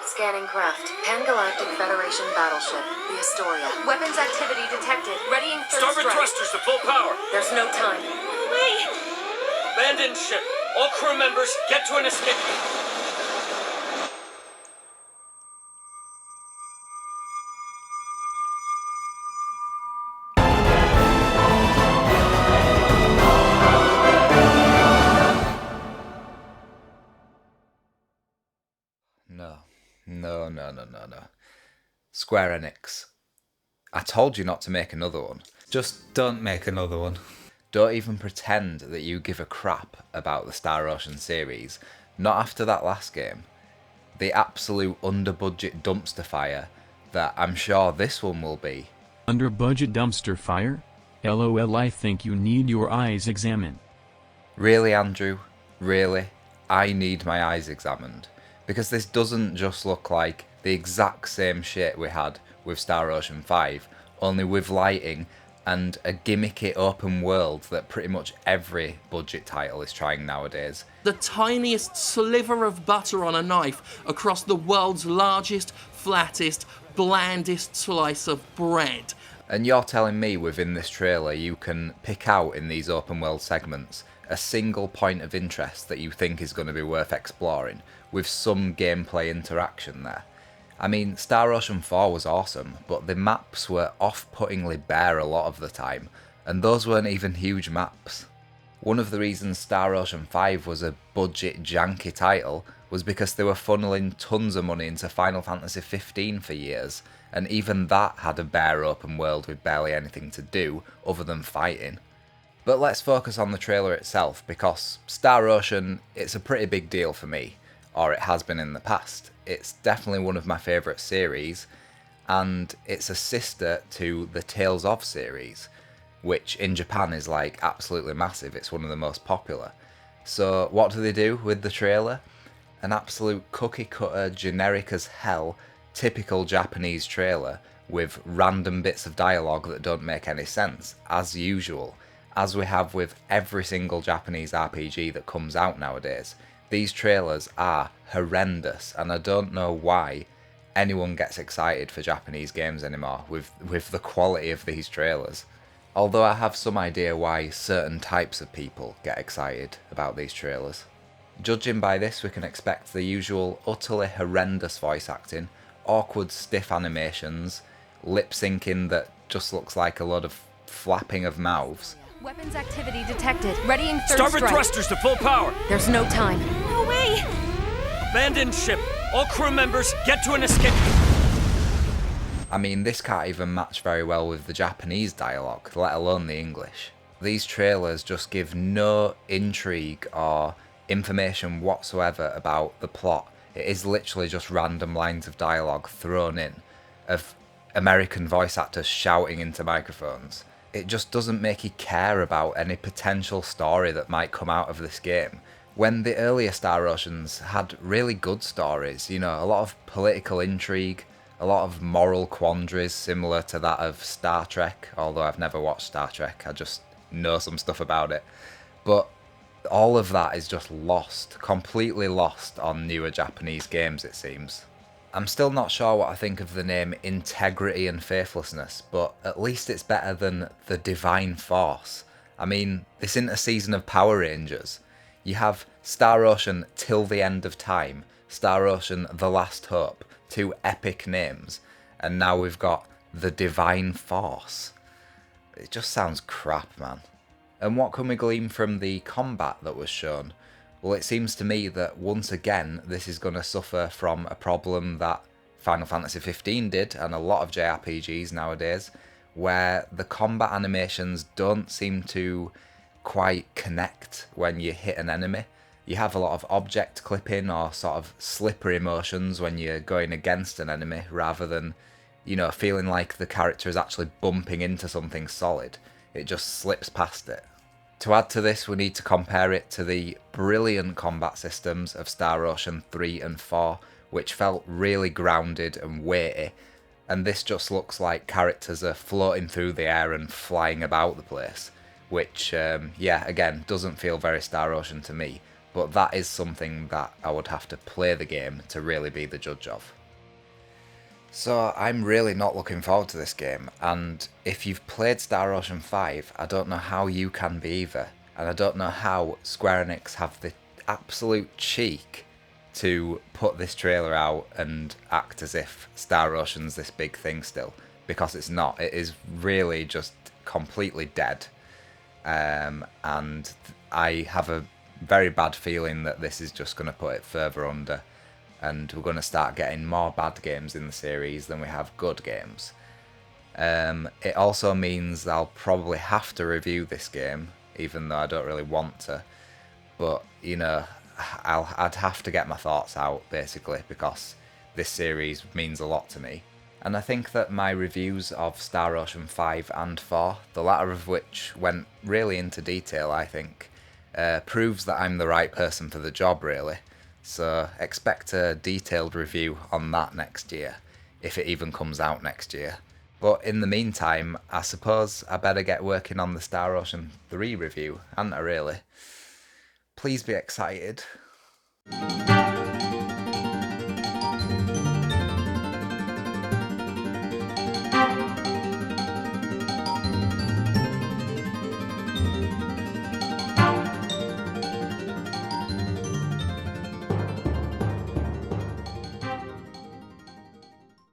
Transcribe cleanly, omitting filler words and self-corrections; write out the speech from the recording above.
Scanning craft. Pan-Galactic Federation battleship, the Astoria. Weapons activity detected. Readying third Starboard strike. thrusters to full power. There's no time. Wait! Abandoned ship. All crew members, get to an escape. No. Square Enix. I told you not to make another one. Just don't make another one. Don't even pretend that you give a crap about the Star Ocean series. Not after that last game. The absolute under-budget dumpster fire that I'm sure this one will be. Under-budget dumpster fire? LOL, I think you need your eyes examined. Really, Andrew? Really? I need my eyes examined. Because this doesn't just look like the exact same shit we had with Star Ocean 5, only with lighting and a gimmicky open world that pretty much every budget title is trying nowadays. The tiniest sliver of butter on a knife across the world's largest, flattest, blandest slice of bread. And you're telling me within this trailer you can pick out in these open world segments a single point of interest that you think is going to be worth exploring, with some gameplay interaction there. I mean, Star Ocean 4 was awesome, but the maps were off-puttingly bare a lot of the time, and those weren't even huge maps. One of the reasons Star Ocean 5 was a budget janky title was because they were funneling tons of money into Final Fantasy 15 for years, and even that had a bare open world with barely anything to do other than fighting. But let's focus on the trailer itself, because Star Ocean, it's a pretty big deal for me, or it has been in the past. It's definitely one of my favourite series, and it's a sister to the Tales of series, which in Japan is like absolutely massive. It's one of the most popular. So what do they do with the trailer? An absolute cookie cutter, generic as hell, typical Japanese trailer with random bits of dialogue that don't make any sense, as usual, as we have with every single Japanese RPG that comes out nowadays. These trailers are horrendous, and I don't know why anyone gets excited for Japanese games anymore with the quality of these trailers. Although I have some idea why certain types of people get excited about these trailers. Judging by this, we can expect the usual utterly horrendous voice acting, awkward stiff animations, lip syncing that just looks like a lot of flapping of mouths. Weapons activity detected. Readying third Starboard strike. thrusters to full power. There's no time. No way! Abandoned ship. All crew members, get to an escape. I mean, this can't even match very well with the Japanese dialogue, let alone the English. These trailers just give no intrigue or information whatsoever about the plot. It is literally just random lines of dialogue thrown in, of American voice actors shouting into microphones. It just doesn't make you care about any potential story that might come out of this game. When the earlier Star Oceans had really good stories, you know, a lot of political intrigue, a lot of moral quandaries similar to that of Star Trek, although I've never watched Star Trek, I just know some stuff about it. But all of that is just lost, completely lost on newer Japanese games, it seems. I'm still not sure what I think of the name Integrity and Faithlessness, but at least it's better than the Divine Force. I mean, this isn't a season of Power Rangers. You have Star Ocean Till the End of Time, Star Ocean The Last Hope, two epic names, and now we've got the Divine Force. It just sounds crap, man. And what can we glean from the combat that was shown? Well, it seems to me that once again this is going to suffer from a problem that Final Fantasy 15 did, and a lot of JRPGs nowadays, where the combat animations don't seem to quite connect when you hit an enemy. You have a lot of object clipping or sort of slippery motions when you're going against an enemy, rather than, you know, feeling like the character is actually bumping into something solid. It just slips past it. To add to this, we need to compare it to the brilliant combat systems of Star Ocean 3 and 4, which felt really grounded and weighty, and this just looks like characters are floating through the air and flying about the place, which, yeah, again, doesn't feel very Star Ocean to me, but that is something that I would have to play the game to really be the judge of. So I'm really not looking forward to this game, and if you've played Star Ocean 5, I don't know how you can be either, and I don't know how Square Enix have the absolute cheek to put this trailer out and act as if Star Ocean's this big thing still, because it's not. It is really just completely dead, and I have a very bad feeling that this is just going to put it further under, and we're going to start getting more bad games in the series than we have good games. It also means I'll probably have to review this game, even though I don't really want to, but you know, I'd have to get my thoughts out basically, because this series means a lot to me. And I think that my reviews of Star Ocean 5 and 4, the latter of which went really into detail, I think, proves that I'm the right person for the job really. So expect a detailed review on that next year, if it even comes out next year. But in the meantime, I suppose I better get working on the Star Ocean 3 review, hadn't I really? Please be excited.